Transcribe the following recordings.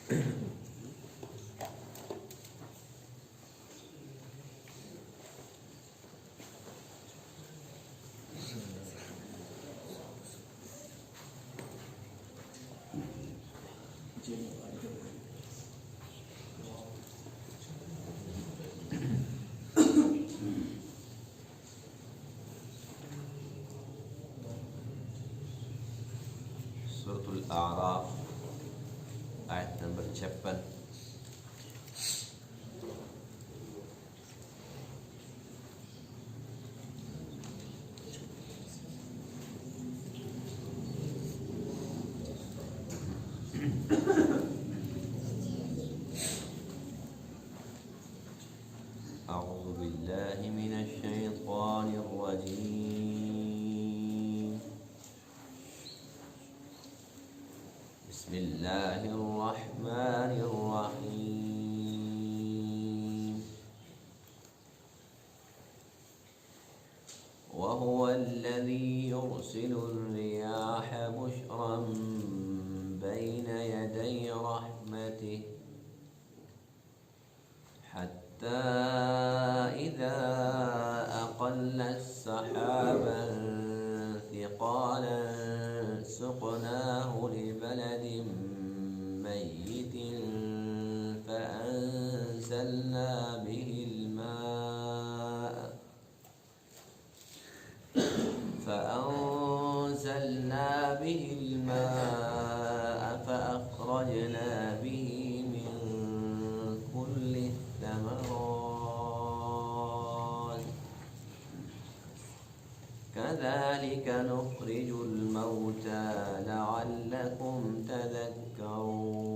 سورۃ الاعراف آیت نمبر 56۔ اعوذ باللہ من الشیطان الرجیم، بسم اللہ الرحمن الرحیم، وهو الذي يرسل الرياح بشرا بين يدي رحمته حتى إذا أقلت سحابا ثقالا سقناه لبلد ميت فأنزلنا به الماء فأخرجنا به من كل الثمرات كذلك نخرج الموتى لعلكم تذكرون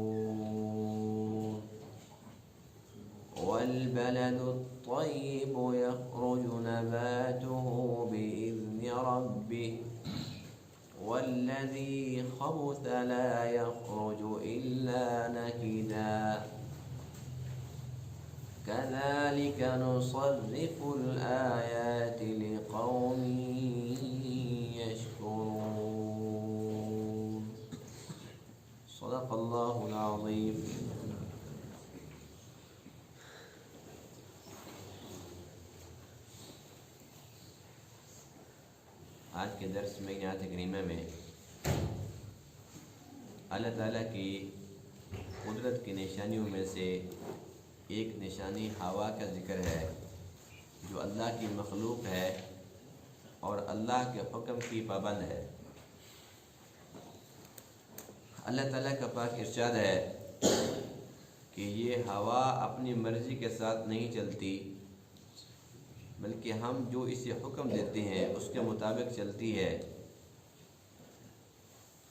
والبلد الطيب يخرج نباته بإذن ربه والذي خبث لا يخرج إلا نكدا كذلك نصرف الآيات لقوم يشكرون۔ صدق اللہ العظیم۔ آج کے درس میں آیت کریمہ میں اللہ تعالیٰ کی قدرت کی نشانیوں میں سے ایک نشانی ہوا کا ذکر ہے، جو اللہ کی مخلوق ہے اور اللہ کے حکم کی پابند ہے۔ اللہ تعالیٰ کا پاک ارشاد ہے کہ یہ ہوا اپنی مرضی کے ساتھ نہیں چلتی، بلکہ ہم جو اسے حکم دیتے ہیں اس کے مطابق چلتی ہے۔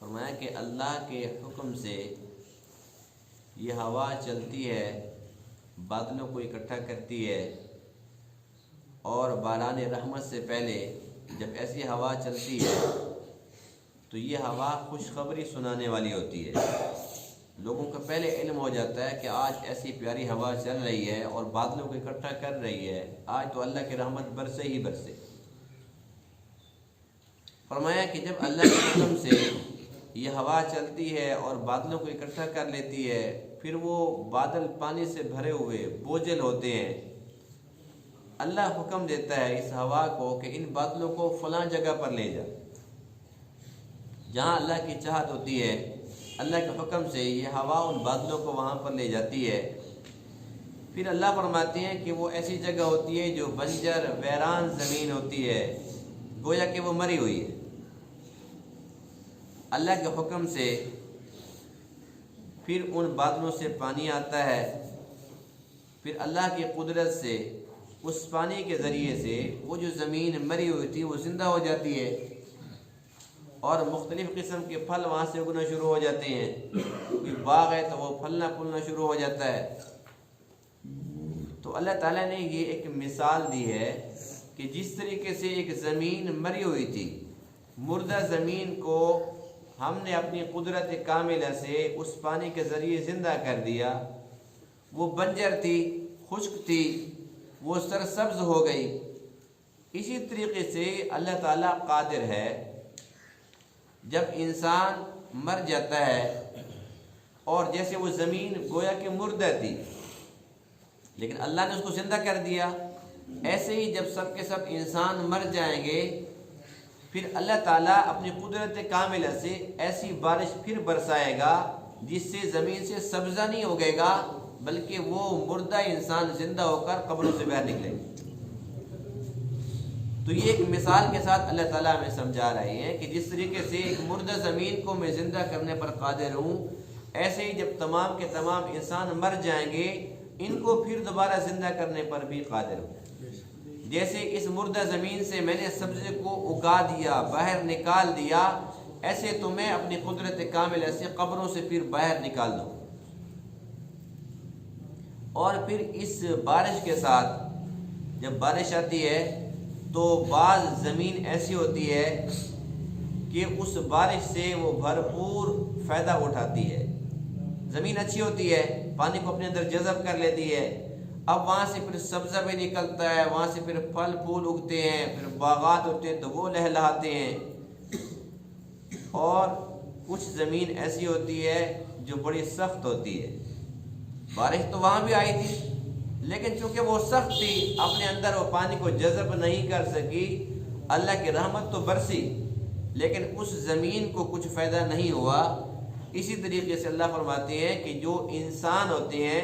فرمایا کہ اللہ کے حکم سے یہ ہوا چلتی ہے، بادلوں کو اکٹھا کرتی ہے، اور باران رحمت سے پہلے جب ایسی ہوا چلتی ہے تو یہ ہوا خوشخبری سنانے والی ہوتی ہے۔ لوگوں کو پہلے علم ہو جاتا ہے کہ آج ایسی پیاری ہوا چل رہی ہے اور بادلوں کو اکٹھا کر رہی ہے، آج تو اللہ کی رحمت برسے ہی برسے۔ فرمایا کہ جب اللہ کے حکم سے یہ ہوا چلتی ہے اور بادلوں کو اکٹھا کر لیتی ہے، پھر وہ بادل پانی سے بھرے ہوئے بوجھل ہوتے ہیں، اللہ حکم دیتا ہے اس ہوا کو کہ ان بادلوں کو فلاں جگہ پر لے جا۔ جہاں اللہ کی چاہت ہوتی ہے، اللہ کے حکم سے یہ ہوا ان بادلوں کو وہاں پر لے جاتی ہے۔ پھر اللہ فرماتے ہیں کہ وہ ایسی جگہ ہوتی ہے جو بنجر ویران زمین ہوتی ہے، گویا کہ وہ مری ہوئی ہے۔ اللہ کے حکم سے پھر ان بادلوں سے پانی آتا ہے، پھر اللہ کی قدرت سے اس پانی کے ذریعے سے وہ جو زمین مری ہوئی تھی وہ زندہ ہو جاتی ہے، اور مختلف قسم کے پھل وہاں سے اگنا شروع ہو جاتے ہیں۔ کوئی باغ ہے تو وہ پھلنا پھولنا شروع ہو جاتا ہے۔ تو اللہ تعالیٰ نے یہ ایک مثال دی ہے کہ جس طریقے سے ایک زمین مری ہوئی تھی، مردہ زمین کو ہم نے اپنی قدرت کاملہ سے اس پانی کے ذریعے زندہ کر دیا، وہ بنجر تھی، خشک تھی، وہ سرسبز ہو گئی۔ اسی طریقے سے اللہ تعالیٰ قادر ہے، جب انسان مر جاتا ہے اور جیسے وہ زمین گویا کہ مردہ تھی لیکن اللہ نے اس کو زندہ کر دیا، ایسے ہی جب سب کے سب انسان مر جائیں گے پھر اللہ تعالیٰ اپنی قدرت کاملہ سے ایسی بارش پھر برسائے گا جس سے زمین سے سبزہ نہیں اگے گا بلکہ وہ مردہ انسان زندہ ہو کر قبروں سے باہر نکلے گا۔ تو یہ ایک مثال کے ساتھ اللہ تعالیٰ ہمیں سمجھا رہے ہیں کہ جس طریقے سے ایک مردہ زمین کو میں زندہ کرنے پر قادر ہوں، ایسے ہی جب تمام کے تمام انسان مر جائیں گے ان کو پھر دوبارہ زندہ کرنے پر بھی قادر ہوں۔ جیسے اس مردہ زمین سے میں نے سبزے کو اگا دیا، باہر نکال دیا، ایسے تمہیں اپنی قدرت کاملہ سے قبروں سے پھر باہر نکال دو۔ اور پھر اس بارش کے ساتھ جب بارش آتی ہے تو بعض زمین ایسی ہوتی ہے کہ اس بارش سے وہ بھرپور فائدہ اٹھاتی ہے، زمین اچھی ہوتی ہے، پانی کو اپنے اندر جذب کر لیتی ہے، اب وہاں سے پھر سبزہ بھی نکلتا ہے، وہاں سے پھر پھل پھول اگتے ہیں، پھر باغات ہوتے ہیں تو وہ لہلہاتے ہیں۔ اور کچھ زمین ایسی ہوتی ہے جو بڑی سخت ہوتی ہے، بارش تو وہاں بھی آئی تھی لیکن چونکہ وہ سخت تھی اپنے اندر وہ پانی کو جذب نہیں کر سکی، اللہ کی رحمت تو برسی لیکن اس زمین کو کچھ فائدہ نہیں ہوا۔ اسی طریقے سے اللہ فرماتے ہیں کہ جو انسان ہوتے ہیں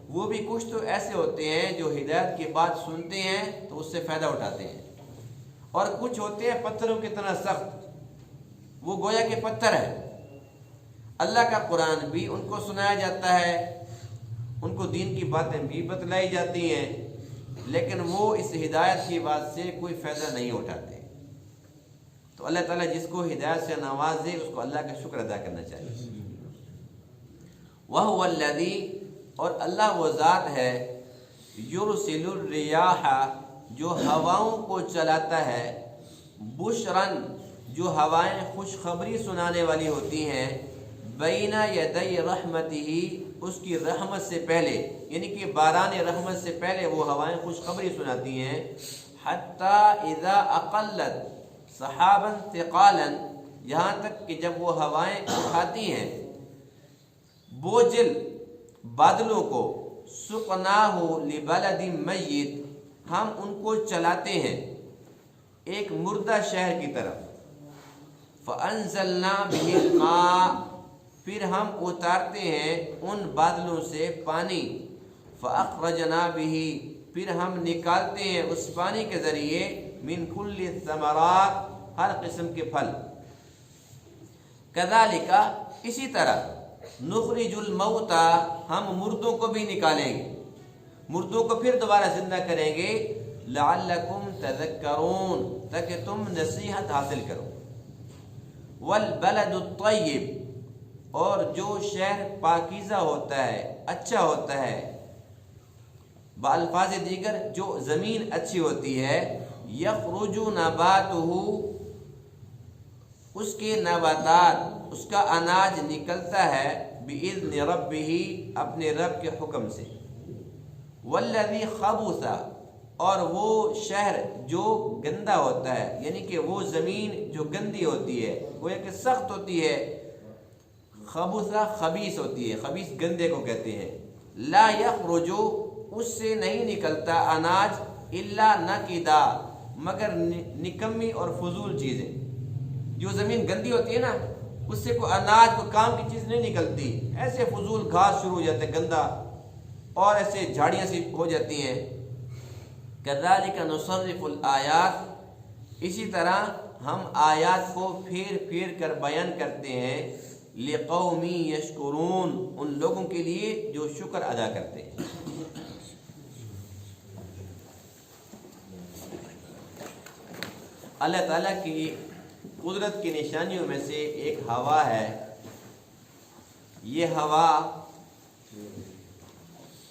وہ بھی کچھ تو ایسے ہوتے ہیں جو ہدایت کی بات سنتے ہیں تو اس سے فائدہ اٹھاتے ہیں، اور کچھ ہوتے ہیں پتھروں کی طرح سخت، وہ گویا کہ پتھر ہے۔ اللہ کا قرآن بھی ان کو سنایا جاتا ہے، ان کو دین کی باتیں بھی بتلائی جاتی ہیں لیکن وہ اس ہدایت کی بات سے کوئی فائدہ نہیں اٹھاتے۔ تو اللہ تعالیٰ جس کو ہدایت سے نوازے اس کو اللہ کا شکر ادا کرنا چاہیے۔ وَهُوَ الَّذِي، اور اللہ وہ ذات ہے، یرسل الریاح، جو ہواؤں کو چلاتا ہے، بشرن، جو ہوائیں خوشخبری سنانے والی ہوتی ہیں، بین یدی رحمتہ، اس کی رحمت سے پہلے، یعنی کہ باران رحمت سے پہلے وہ ہوائیں خوشخبری سناتی ہیں، حتی اذا اقلت سحابا ثقالا، یہاں تک کہ جب وہ ہوائیں اٹھاتی ہیں بوجھل بادلوں کو، سقناہ لبلد میت، ہم ان کو چلاتے ہیں ایک مردہ شہر کی طرف، فانزلنا بہ الماء، پھر ہم اتارتے ہیں ان بادلوں سے پانی، فاخرجنا بہ، پھر ہم نکالتے ہیں اس پانی کے ذریعے، من کل الثمرات، ہر قسم کے پھل، کذالک، اسی طرح، نخرج الموتى، ہم مردوں کو بھی نکالیں گے، مردوں کو پھر دوبارہ زندہ کریں گے، لعلکم تذکرون، تاکہ تم نصیحت حاصل کرو، والبلد الطیب، اور جو شہر پاکیزہ ہوتا ہے، اچھا ہوتا ہے، بالفاظ دیگر جو زمین اچھی ہوتی ہے، یخرج نباتہ، اس کے نباتات، اس کا اناج نکلتا ہے، بإذن ربہ، اپنے رب کے حکم سے، والذی خبث، اور وہ شہر جو گندا ہوتا ہے، یعنی کہ وہ زمین جو گندی ہوتی ہے، وہ ایک سخت ہوتی ہے، خبث خبیث ہوتی ہے، خبیث گندے کو کہتے ہیں، لا یخرج، اس سے نہیں نکلتا اناج، الا نکدا، مگر نکمی اور فضول چیزیں، جو زمین گندی ہوتی ہے نا اس سے کوئی اناج کو کام کی چیز نہیں نکلتی، ایسے فضول گھاس شروع ہو جاتا ہے گندا، اور ایسے جھاڑیاں سی ہو جاتی ہیں، کذالک نصرف الآیات، اسی طرح ہم آیات کو پھیر پھیر کر بیان کرتے ہیں، لقوم یشکرون، ان لوگوں کے لیے جو شکر ادا کرتے ہیں۔ اللہ تعالیٰ کی قدرت کی نشانیوں میں سے ایک ہوا ہے، یہ ہوا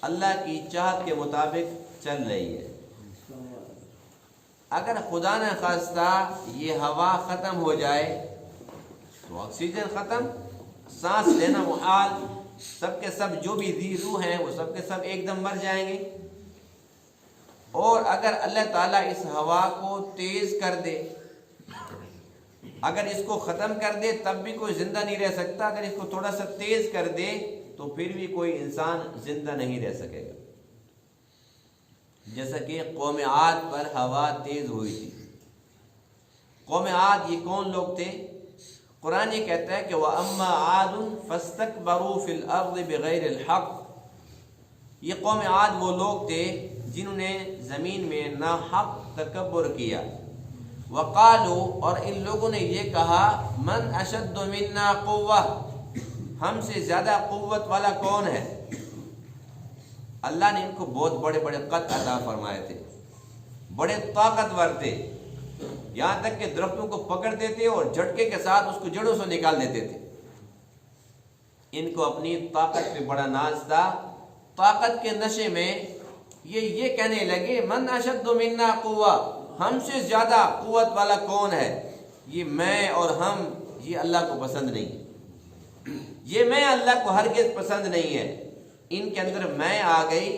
اللہ کی چاہت کے مطابق چل رہی ہے، اگر خدا نہ خواستہ یہ ہوا ختم ہو جائے تو آکسیجن ختم، سانس لینا محال، سب کے سب جو بھی ذی روح ہیں وہ سب کے سب ایک دم مر جائیں گے۔ اور اگر اللہ تعالیٰ اس ہوا کو تیز کر دے، اگر اس کو ختم کر دے تب بھی کوئی زندہ نہیں رہ سکتا، اگر اس کو تھوڑا سا تیز کر دے تو پھر بھی کوئی انسان زندہ نہیں رہ سکے گا۔ جیسا کہ قوم عاد پر ہوا تیز ہوئی تھی۔ قوم عاد یہ کون لوگ تھے؟ قرآن یہ کہتا ہے کہ وَأَمَّا عَادٌ فَاسْتَكْبَرُوا فِي الْأَرْضِ بِغَيْرِ الْحَقِّ، یہ قوم عاد وہ لوگ تھے جنہوں نے زمین میں ناحق تکبر کیا۔ وَقَالُوا، اور ان لوگوں نے یہ کہا، مَنْ أَشَدُّ مِنَّا قُوَّةً، ہم سے زیادہ قوت والا کون ہے؟ اللہ نے ان کو بہت بڑے بڑے قد عطا فرمائے تھے، بڑے طاقتور تھے، یہاں تک کہ درختوں کو پکڑتے تھے اور جھٹکے کے ساتھ اس کو جڑوں سے نکال دیتے تھے۔ ان کو اپنی طاقت پہ بڑا ناز تھا۔ طاقت کے نشے میں یہ کہنے لگے، من اشد منا قوہ، ہم سے زیادہ قوت والا کون ہے؟ یہ میں اور ہم، یہ اللہ کو پسند نہیں، یہ میں اللہ کو ہرگز پسند نہیں ہے۔ ان کے اندر میں آ گئی۔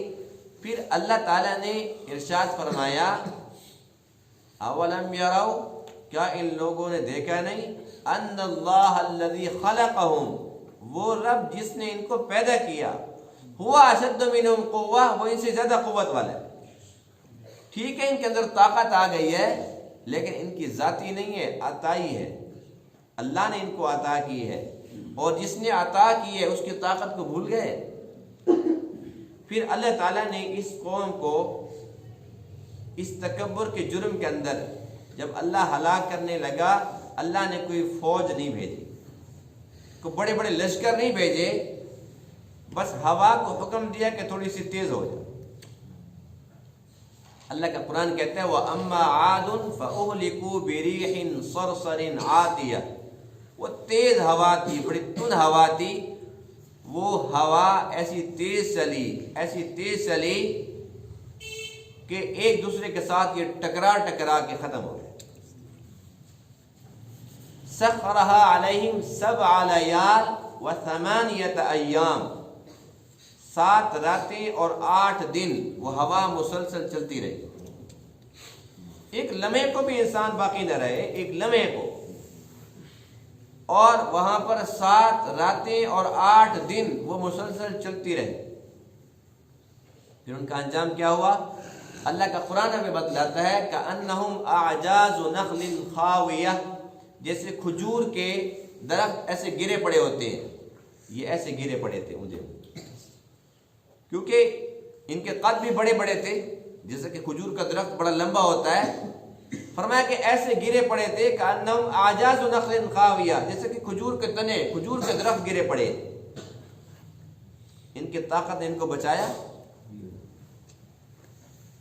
پھر اللہ تعالیٰ نے ارشاد فرمایا، اولم یروا، کیا ان لوگوں نے دیکھا نہیں، ان اللہ الذی خلقہم، وہ رب جس نے ان کو پیدا کیا، ہوا اشد منہم قوہ، وہ ان سے زیادہ قوت والا ہے۔ ٹھیک ہے ان کے اندر طاقت آ گئی ہے، لیکن ان کی ذاتی نہیں ہے، عطائی ہے، اللہ نے ان کو عطا کی ہے، اور جس نے عطا کی ہے اس کی طاقت کو بھول گئے۔ پھر اللہ تعالیٰ نے اس قوم کو اس تکبر کے جرم کے اندر جب اللہ ہلاک کرنے لگا، اللہ نے کوئی فوج نہیں بھیجی، کوئی بڑے بڑے لشکر نہیں بھیجے، بس ہوا کو حکم دیا کہ تھوڑی سی تیز ہو جائے۔ اللہ کا قرآن کہتا ہے وَأَمَّا عَادٌ فَأُهْلِكُوا بِرِيحٍ صَرْصَرٍ عَاتِيَةٍ، وہ تیز ہوا تھی، بڑی تند ہوا تھی، وہ ہوا ایسی تیز چلی کہ ایک دوسرے کے ساتھ یہ ٹکرا کے ختم ہو گئے۔ سخرها علیہم 7 لیال و8 ایام، 7 راتیں اور 8 دن وہ ہوا مسلسل چلتی رہی، ایک لمحے کو بھی انسان باقی نہ رہے، ایک لمحے کو، اور وہاں پر 7 راتیں اور 8 دن وہ مسلسل چلتی رہی۔ پھر ان کا انجام کیا ہوا؟ اللہ کا قرآن ہمیں بتلاتا ہے کأنہم اعجاز نخل خاویہ، جیسے کھجور کے درخت ایسے گرے پڑے ہوتے ہیں، یہ ایسے گرے پڑے تھے مجھے، کیونکہ ان کے قد بھی بڑے بڑے تھے، جیسے کہ کھجور کا درخت بڑا لمبا ہوتا ہے، فرمایا کہ ایسے گرے پڑے تھے کأنہم اعجاز نخل خاویہ، جیسے کہ کھجور کے تنے، کھجور کے درخت گرے پڑے۔ ان کی طاقت نے ان کو بچایا؟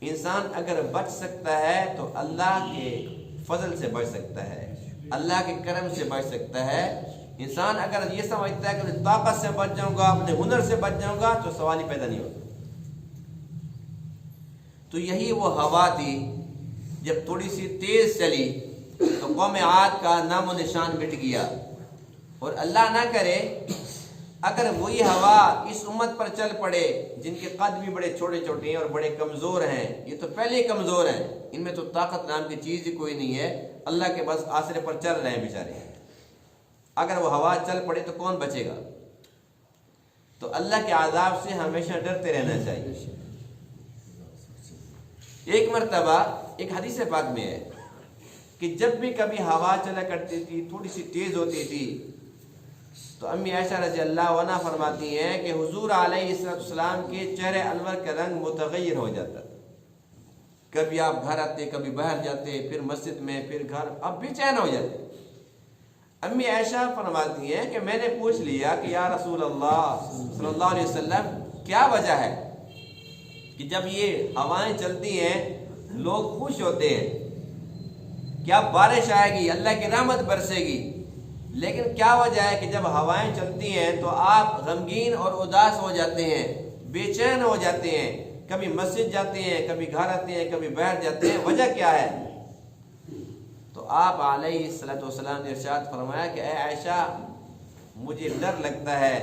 انسان اگر بچ سکتا ہے تو اللہ کے فضل سے بچ سکتا ہے، اللہ کے کرم سے بچ سکتا ہے۔ انسان اگر یہ سمجھتا ہے کہ طاقت سے بچ جاؤں گا، اپنے ہنر سے بچ جاؤں گا، تو سوال ہی پیدا نہیں ہوتا۔ تو یہی وہ ہوا تھی، جب تھوڑی سی تیز چلی تو قوم عاد کا نام و نشان مٹ گیا۔ اور اللہ نہ کرے اگر وہی ہوا اس امت پر چل پڑے جن کے قد بھی بڑے چھوٹے چھوٹے ہیں اور بڑے کمزور ہیں، یہ تو پہلے ہی کمزور ہیں، ان میں تو طاقت نام کی چیز ہی کوئی نہیں ہے، اللہ کے بس آسرے پر چل رہے ہیں بیچارے، اگر وہ ہوا چل پڑے تو کون بچے گا؟ تو اللہ کے عذاب سے ہمیشہ ڈرتے رہنا چاہیے۔ ایک مرتبہ ایک حدیث پاک میں ہے کہ جب بھی کبھی ہوا چلا کرتی تھی، تھوڑی سی تیز ہوتی تھی، تو امی عائشہ رضی اللہ عنہا فرماتی ہیں کہ حضور علیہ السلام کے چہرے انور کا رنگ متغیر ہو جاتا تھا، کبھی آپ گھر آتے، کبھی باہر جاتے، پھر مسجد میں، پھر گھر، اب بے چین ہو جاتے۔ امی عائشہ فرماتی ہیں کہ میں نے پوچھ لیا کہ یا رسول اللہ صلی اللہ علیہ وسلم، کیا وجہ ہے کہ جب یہ ہوائیں چلتی ہیں لوگ خوش ہوتے ہیں، کیا بارش آئے گی، اللہ کی رحمت برسے گی، لیکن کیا وجہ ہے کہ جب ہوائیں چلتی ہیں تو آپ غمگین اور اداس ہو جاتے ہیں، بے چین ہو جاتے ہیں، کبھی مسجد جاتے ہیں، کبھی گھر آتے ہیں، کبھی باہر جاتے ہیں، وجہ کیا ہے؟ تو آپ علیہ السلام نے ارشاد فرمایا کہ اے عائشہ، مجھے ڈر لگتا ہے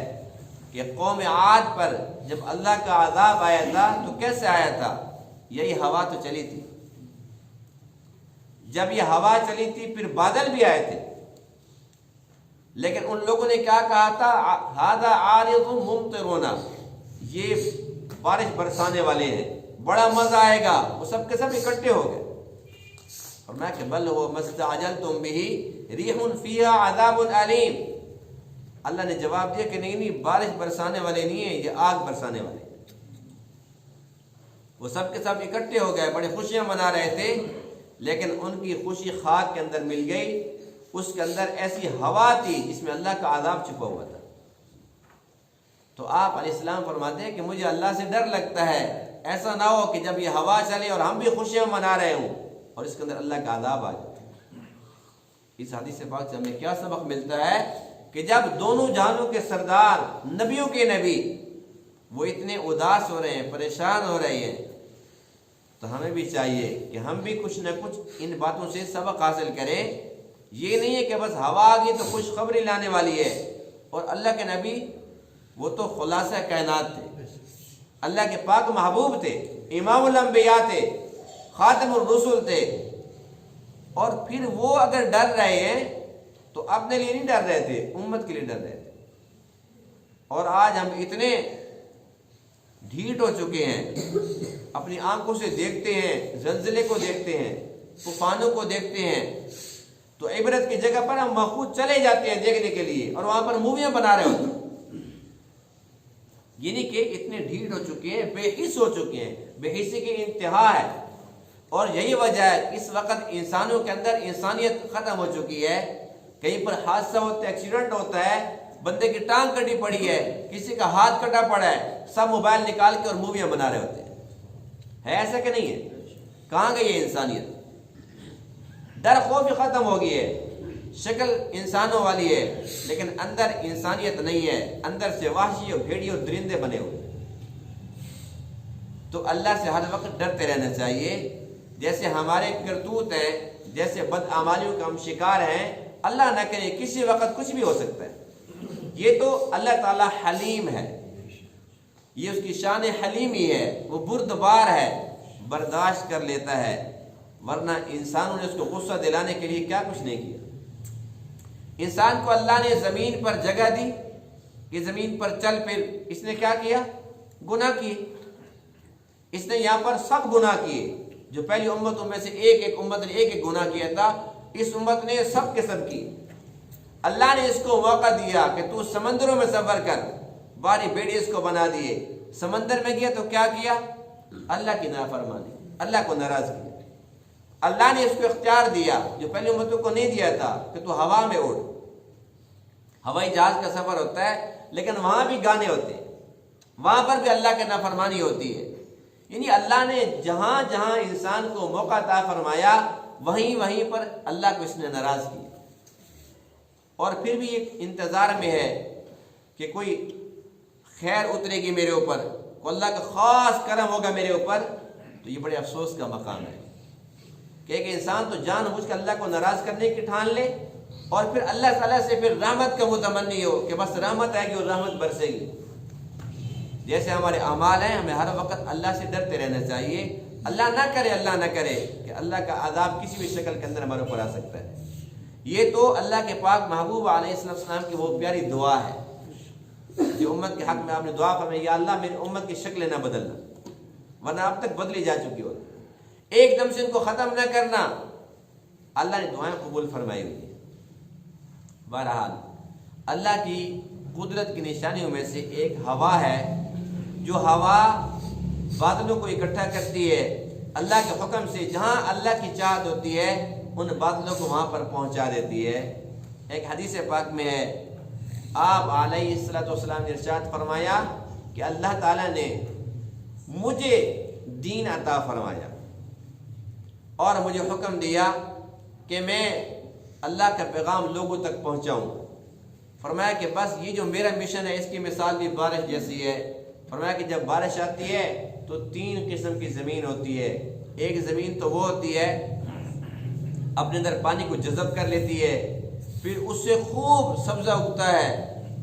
کہ قوم عاد پر جب اللہ کا عذاب آیا تھا تو کیسے آیا تھا؟ یہی ہوا تو چلی تھی، جب یہ ہوا چلی تھی پھر بادل بھی آئے تھے، لیکن ان لوگوں نے کیا کہا تھا؟ ھذا عارض ممطرنا، یہ بارش برسانے والے ہیں، بڑا مزہ آئے گا۔ وہ سب کے سب اکٹھے ہو گئے۔ فرمایا کہ بل هو ما استعجلتم به ریح فیہا عذاب علیم۔ اللہ نے جواب دیا کہ نہیں، بارش برسانے والے نہیں ہیں، یہ آگ برسانے والے ہیں۔ وہ سب کے سب اکٹھے ہو گئے، بڑے خوشیاں منا رہے تھے، لیکن ان کی خوشی خاک کے اندر مل گئی۔ اس کے اندر ایسی ہوا تھی جس میں اللہ کا عذاب چھپا ہوا تھا۔ تو آپ علیہ السلام فرماتے ہیں کہ مجھے اللہ سے ڈر لگتا ہے، ایسا نہ ہو کہ جب یہ ہوا چلے اور ہم بھی خوشیاں منا رہے ہوں اور اس کے اندر اللہ کا عذاب آ جائے۔ اس حدیث پاک سے ہمیں کیا سبق ملتا ہے کہ جب دونوں جہانوں کے سردار، نبیوں کے نبی، وہ اتنے اداس ہو رہے ہیں، پریشان ہو رہے ہیں، تو ہمیں بھی چاہیے کہ ہم بھی کچھ نہ کچھ ان باتوں سے سبق حاصل کریں۔ یہ نہیں ہے کہ بس ہوا آ گئی تو خوشخبری لانے والی ہے، اور اللہ کے نبی وہ تو خلاصہ کائنات تھے، اللہ کے پاک محبوب تھے، امام الانبیاء تھے، خاتم الرسل تھے، اور پھر وہ اگر ڈر رہے ہیں تو اپنے لیے نہیں ڈر رہے تھے، امت کے لیے ڈر رہے تھے۔ اور آج ہم اتنے ڈھیٹ ہو چکے ہیں، اپنی آنکھوں سے دیکھتے ہیں، زلزلے کو دیکھتے ہیں، طوفانوں کو دیکھتے ہیں، تو عبرت کی جگہ پر ہم مخصوص چلے جاتے ہیں دیکھنے کے لیے، اور وہاں پر موویاں بنا رہے ہوتے ہیں۔ یعنی کہ اتنے ڈھیٹ ہو چکے ہیں، بے حس ہو چکے ہیں، بے حسی کی انتہا ہے۔ اور یہی وجہ ہے اس وقت انسانوں کے اندر انسانیت ختم ہو چکی ہے۔ کہیں پر حادثہ ہوتا ہے، ایکسیڈنٹ ہوتا ہے، بندے کی ٹانگ کٹی پڑی ہے، کسی کا ہاتھ کٹا پڑا ہے، سب موبائل نکال کے اور موویاں بنا رہے ہوتے ہیں۔ ہے ایسا کہ نہیں ہے؟ کہاں گئی ہے انسانیت؟ ڈر خوف ختم ہو گئی ہے، شکل انسانوں والی ہے لیکن اندر انسانیت نہیں ہے، اندر سے وحشی اور بھیڑی اور درندے بنے ہوئے۔ تو اللہ سے ہر وقت ڈرتے رہنا چاہیے۔ جیسے ہمارے کرتوت ہیں، جیسے بدعمالیوں کا ہم شکار ہیں، اللہ نہ کرے کسی وقت کچھ بھی ہو سکتا ہے۔ یہ تو اللہ تعالی حلیم ہے، یہ اس کی شان حلیمی ہے، وہ بردبار ہے، برداشت کر لیتا ہے، ورنہ انسانوں نے اس کو غصہ دلانے کے لیے کیا کچھ نہیں کیا۔ انسان کو اللہ نے زمین پر جگہ دی کہ زمین پر چل پھر، اس نے کیا کیا؟ گناہ کیے۔ اس نے یہاں پر سب گناہ کیے، جو پہلی امتوں میں سے ایک امت نے ایک گناہ کیا تھا، اس امت نے سب کے سب کی۔ اللہ نے اس کو موقع دیا کہ تو سمندروں میں سفر کر، باری بیڑی اس کو بنا دیے، سمندر میں گیا تو کیا کیا؟ اللہ کی نافرمانی، اللہ کو ناراض کیا۔ اللہ نے اس کو اختیار دیا جو پہلی امتوں کو نہیں دیا تھا کہ تو ہوا میں اڑ۔ ہوائی جہاز کا سفر ہوتا ہے لیکن وہاں بھی گانے ہوتے ہیں، وہاں پر بھی اللہ کی نافرمانی ہوتی ہے۔ یعنی اللہ نے جہاں جہاں انسان کو موقع عطا فرمایا، وہیں وہیں پر اللہ کو اس نے ناراض کیا، اور پھر بھی ایک انتظار میں ہے کہ کوئی خیر اترے گی میرے اوپر، کوئی اللہ کا خاص کرم ہوگا میرے اوپر۔ تو یہ بڑے افسوس کا مقام ہے کہ ایک انسان تو جان بوجھ کے اللہ کو ناراض کرنے کی ٹھان لے، اور پھر اللہ تعالیٰ سے پھر رحمت کا متمنی ہو کہ بس رحمت آئے گی اور رحمت برسے گی۔ جیسے ہمارے اعمال ہیں، ہمیں ہر وقت اللہ سے ڈرتے رہنا چاہیے۔ اللہ نہ کرے کہ اللہ کا عذاب کسی بھی شکل کے اندر ہمارے اوپر آ سکتا ہے۔ یہ تو اللہ کے پاک محبوب علیہ السلام کی وہ پیاری دعا ہے جو امت کے حق میں آپ نے دعا فرمائی، یا اللہ میری امت کی شکلیں نہ بدلنا، ورنہ اب تک بدلی جا چکی ہو، ایک دم سے ان کو ختم نہ کرنا۔ اللہ نے دعائیں قبول فرمائی ہوئی ہیں۔ بہرحال اللہ کی قدرت کی نشانیوں میں سے ایک ہوا ہے، جو ہوا بادلوں کو اکٹھا کرتی ہے اللہ کے حکم سے، جہاں اللہ کی چاہت ہوتی ہے ان بادلوں کو وہاں پر پہنچا دیتی ہے۔ ایک حدیث پاک میں ہے، آپ علیہ السلام نے ارشاد فرمایا کہ اللہ تعالیٰ نے مجھے دین عطا فرمایا اور مجھے حکم دیا کہ میں اللہ کا پیغام لوگوں تک پہنچاؤں۔ فرمایا کہ بس یہ جو میرا مشن ہے اس کی مثال بھی بارش جیسی ہے۔ فرمایا کہ جب بارش آتی ہے تو 3 قسم کی زمین ہوتی ہے۔ ایک زمین تو وہ ہوتی ہے اپنے اندر پانی کو جذب کر لیتی ہے، پھر اس سے خوب سبزہ اگتا ہے،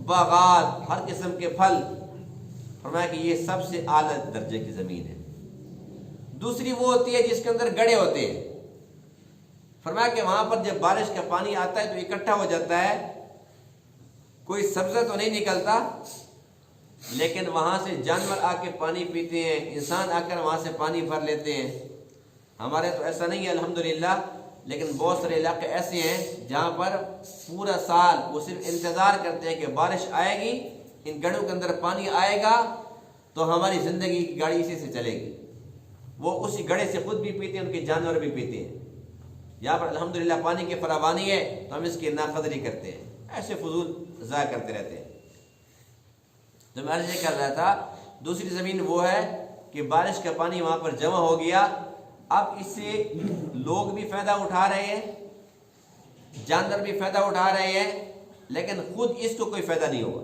باغات، ہر قسم کے پھل۔ فرمایا کہ یہ سب سے اعلیٰ درجے کی زمین ہے۔ دوسری وہ ہوتی ہے جس کے اندر گڑھے ہوتے ہیں۔ فرمایا کہ وہاں پر جب بارش کا پانی آتا ہے تو اکٹھا ہو جاتا ہے، کوئی سبزہ تو نہیں نکلتا، لیکن وہاں سے جانور آ کے پانی پیتے ہیں، انسان آ کر وہاں سے پانی بھر لیتے ہیں۔ ہمارے تو ایسا نہیں ہے الحمدللہ، لیکن بہت سارے علاقے ایسے ہیں جہاں پر پورا سال وہ صرف انتظار کرتے ہیں کہ بارش آئے گی، ان گڑھوں کے اندر پانی آئے گا تو ہماری زندگی کی گاڑی اسی سے چلے گی۔ وہ اسی گڑھے سے خود بھی پیتے ہیں، ان کے جانور بھی پیتے ہیں۔ یہاں پر الحمدللہ پانی کی فراوانی ہے تو ہم اس کی ناقدری کرتے ہیں، ایسے فضول ضائع کرتے رہتے ہیں۔ تو میں عرض یہ کر رہا تھا، دوسری زمین وہ ہے کہ بارش کا پانی وہاں پر جمع ہو گیا، اب اس سے لوگ بھی فائدہ اٹھا رہے ہیں، جانور بھی فائدہ اٹھا رہے ہیں، لیکن خود اس کو کوئی فائدہ نہیں ہوگا۔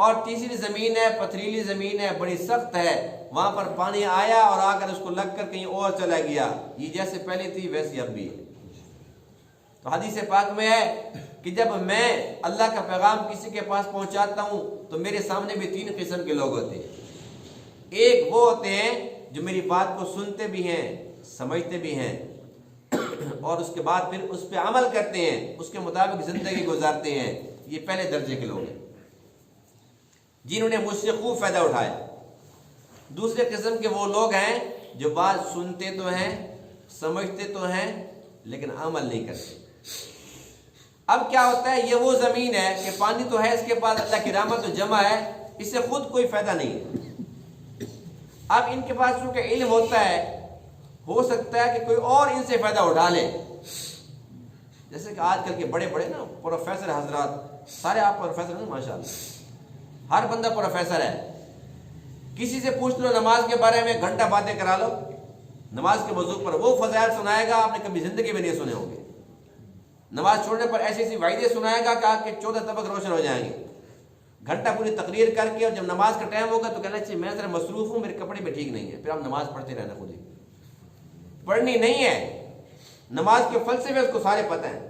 اور تیسری زمین ہے، پتھریلی زمین ہے، بڑی سخت ہے، وہاں پر پانی آیا اور آ کر اس کو لگ کر کہیں اور چلا گیا، یہ جیسے پہلے تھی ویسے اب بھی ہے۔ تو حدیث پاک میں ہے کہ جب میں اللہ کا پیغام کسی کے پاس پہنچاتا ہوں تو میرے سامنے بھی تین قسم کے لوگ ہوتے ہیں۔ ایک وہ ہوتے ہیں جو میری بات کو سنتے بھی ہیں، سمجھتے بھی ہیں، اور اس کے بعد پھر اس پہ عمل کرتے ہیں، اس کے مطابق زندگی گزارتے ہیں، یہ پہلے درجے کے لوگ ہیں جنہوں نے مجھ سے خوب فائدہ اٹھایا۔ دوسرے قسم کے وہ لوگ ہیں جو بات سنتے تو ہیں، سمجھتے تو ہیں، لیکن عمل نہیں کرتے۔ اب کیا ہوتا ہے، یہ وہ زمین ہے کہ پانی تو ہے اس کے پاس، اللہ کی رحمت تو جمع ہے، اس سے خود کوئی فائدہ نہیں ہے۔ اب ان کے پاس چونکہ علم ہوتا ہے، ہو سکتا ہے کہ کوئی اور ان سے فائدہ اٹھا لے، جیسے کہ آج کل کے بڑے بڑے نا پروفیسر حضرات، سارے آپ پروفیسر ہیں ماشاءاللہ، ہر بندہ پروفیسر ہے۔ کسی سے پوچھ لو نماز کے بارے میں، گھنٹہ باتیں کرا لو نماز کے موضوع پر، وہ فضائل سنائے گا آپ نے کبھی زندگی میں نہیں سنے ہوں گے۔ نماز چھوڑنے پر ایسی ایسی وعیدیں سنائے گا کہ آپ کے 14 طبق روشن ہو جائیں گے۔ گھنٹہ پوری تقریر کر کے، اور جب نماز کا ٹائم ہوگا تو کہنا چاہیے میں ذرا مصروف ہوں، میرے کپڑے بھی ٹھیک نہیں ہے، پھر آپ نماز پڑھتے رہنا، خود ہی پڑھنی نہیں ہے۔ نماز کے فلسفے اس کو سارے پتہ ہیں۔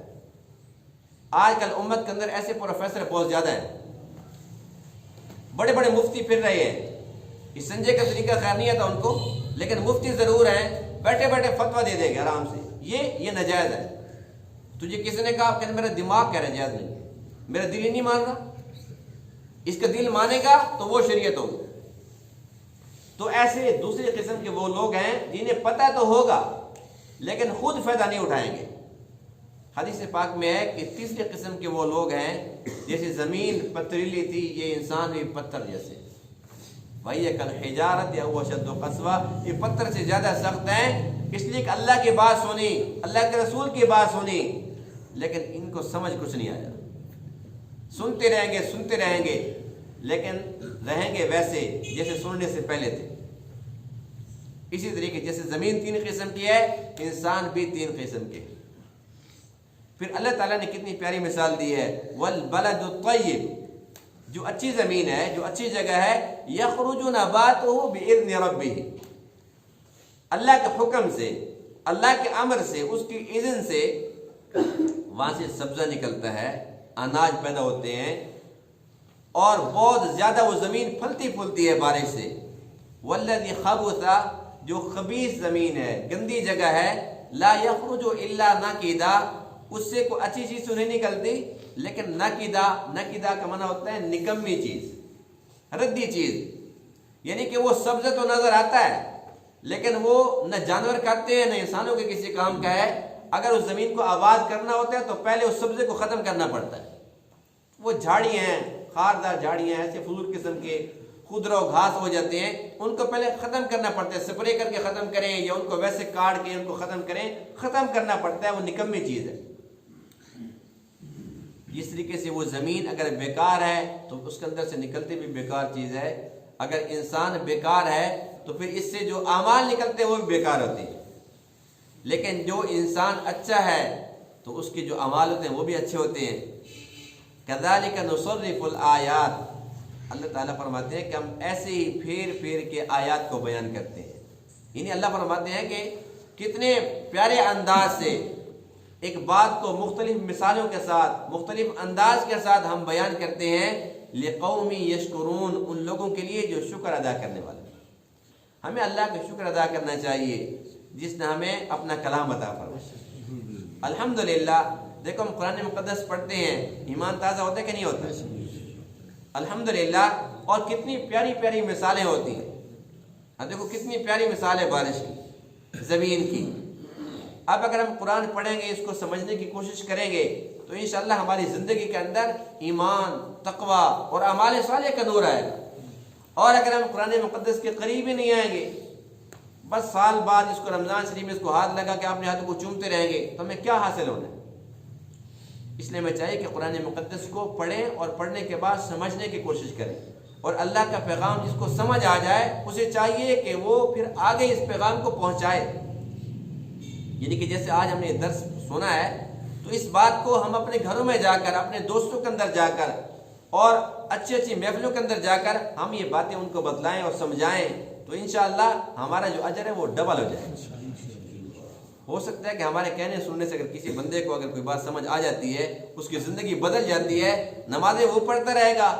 آج کل امت کے اندر ایسے پروفیسر بہت زیادہ ہیں، بڑے بڑے مفتی پھر رہے ہیں، اس سنجے کا طریقہ خیر نہیں آتا ان کو، لیکن مفتی ضرور ہیں، بیٹھے بیٹھے فتویٰ دے دیں گے آرام سے، یہ ناجائز ہے۔ تجھے کسی نے کہا کہ میرا دماغ کہہ رہا ہے جائز نہیں، میرا دل ہی نہیں مان رہا، اس کا دل مانے گا تو وہ شریعت ہوگی۔ تو ایسے دوسری قسم کے وہ لوگ ہیں جنہیں پتہ تو ہوگا لیکن خود فائدہ نہیں اٹھائیں گے۔ حدیث پاک میں ہے کہ تیسری قسم کے وہ لوگ ہیں، جیسے زمین پتھریلی تھی، یہ انسان بھی پتھر جیسے، وَهِيَ كَالْحِجَارَةِ أَوْ أَشَدُّ قَسْوَةً، یہ پتھر سے زیادہ سخت ہیں، اس لیے کہ اللہ کی بات سنی، اللہ کے رسول کی بات سنی، لیکن ان کو سمجھ کچھ نہیں آیا۔ سنتے رہیں گے لیکن رہیں گے ویسے جیسے سننے سے پہلے تھے۔ اسی طریقے جیسے زمین 3 قسم کی ہے، انسان بھی 3 قسم کے۔ پھر اللہ تعالیٰ نے کتنی پیاری مثال دی ہے، وَالْبَلَدُ الطَّيِّبُ، جو اچھی زمین ہے، جو اچھی جگہ ہے، يَخْرُجُ نَبَاتُهُ بِإِذْنِ رَبِّهِ، اللہ کے حکم سے، اللہ کے امر سے، اس کی اذن سے وہاں سے سبزہ نکلتا ہے، اناج پیدا ہوتے ہیں، اور بہت زیادہ وہ زمین پھلتی پھولتی ہے بارش سے۔ والذی خبث، جو خبیث زمین ہے، گندی جگہ ہے، لا یخرج الا نکدا، اس سے کوئی اچھی چیز تو نہیں نکلتی، لیکن نکدا کا معنی ہوتا ہے نکمی چیز، ردی چیز، یعنی کہ وہ سبزہ تو نظر آتا ہے لیکن وہ نہ جانور کھاتے ہیں نہ انسانوں کے کسی کام کا ہے۔ اگر اس زمین کو آباد کرنا ہوتا ہے تو پہلے اس سبزے کو ختم کرنا پڑتا ہے۔ وہ جھاڑی ہیں، خاردار جھاڑیاں، ایسے فضول قسم کے خضرا و گھاس ہو جاتے ہیں، ان کو پہلے ختم کرنا پڑتا ہے، سپرے کر کے ختم کریں یا ان کو ویسے کاٹ کے ان کو ختم کریں، ختم کرنا پڑتا ہے، وہ نکمی چیز ہے۔ اس طریقے سے وہ زمین اگر بیکار ہے تو اس کے اندر سے نکلتے بھی بیکار چیز ہے، اگر انسان بیکار ہے تو پھر اس سے جو اعمال نکلتے ہیں وہ بھی بیکار ہوتے ہیں، لیکن جو انسان اچھا ہے تو اس کے جو اعمال ہوتے ہیں وہ بھی اچھے ہوتے ہیں۔ کذالک نصرف الآیات، اللہ تعالیٰ فرماتے ہیں کہ ہم ایسے ہی پھیر پھیر کے آیات کو بیان کرتے ہیں، یعنی اللہ فرماتے ہیں کہ کتنے پیارے انداز سے ایک بات کو مختلف مثالوں کے ساتھ، مختلف انداز کے ساتھ ہم بیان کرتے ہیں، لقوم یشکرون، ان لوگوں کے لیے جو شکر ادا کرنے والے۔ ہمیں اللہ کا شکر ادا کرنا چاہیے جس نے ہمیں اپنا کلام عطا فرمایا۔ الحمدللہ دیکھو ہم قرآن مقدس پڑھتے ہیں، ایمان تازہ ہوتا ہے کہ نہیں ہوتا؟ الحمدللہ. اور کتنی پیاری پیاری مثالیں ہوتی ہیں. اب دیکھو کتنی پیاری مثال ہے بارش کی، زمین کی. اب اگر ہم قرآن پڑھیں گے، اس کو سمجھنے کی کوشش کریں گے، تو انشاءاللہ ہماری زندگی کے اندر ایمان، تقوی اور اعمال صالح کا نور آئے گا. اور اگر ہم قرآن مقدس کے قریب ہی نہیں آئیں گے، بس سال بعد اس کو رمضان شریف میں اس کو ہاتھ لگا کے اپنے ہاتھوں کو چومتے رہیں گے، تو ہمیں کیا حاصل ہونا ہے؟ اس لیے ہمیں چاہیے کہ قرآن مقدس کو پڑھیں اور پڑھنے کے بعد سمجھنے کی کوشش کریں. اور اللہ کا پیغام جس کو سمجھ آ جائے، اسے چاہیے کہ وہ پھر آگے اس پیغام کو پہنچائے. یعنی کہ جیسے آج ہم نے درس سنا ہے، تو اس بات کو ہم اپنے گھروں میں جا کر، اپنے دوستوں کے اندر جا کر اور اچھی اچھی محفلوں کے اندر جا کر ہم یہ باتیں ان کو بتلائیں اور سمجھائیں، تو انشاءاللہ ہمارا جو اجر ہے وہ ڈبل ہو جائے. ہو سکتا ہے کہ ہمارے کہنے سننے سے اگر کسی بندے کو اگر کوئی بات سمجھ آ جاتی ہے، اس کی زندگی بدل جاتی ہے، نمازیں وہ پڑھتا رہے گا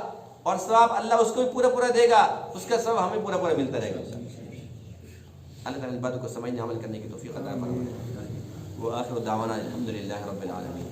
اور ثواب اللہ اس کو بھی پورا پورا دے گا، اس کا ثواب ہمیں پورا پورا ملتا رہے گا. اللہ تعالیٰ اس باتوں کو سمجھنے عمل کرنے کی توفیق عطا فرمائے. وآخر دعوانا الحمدللہ رب العالمین.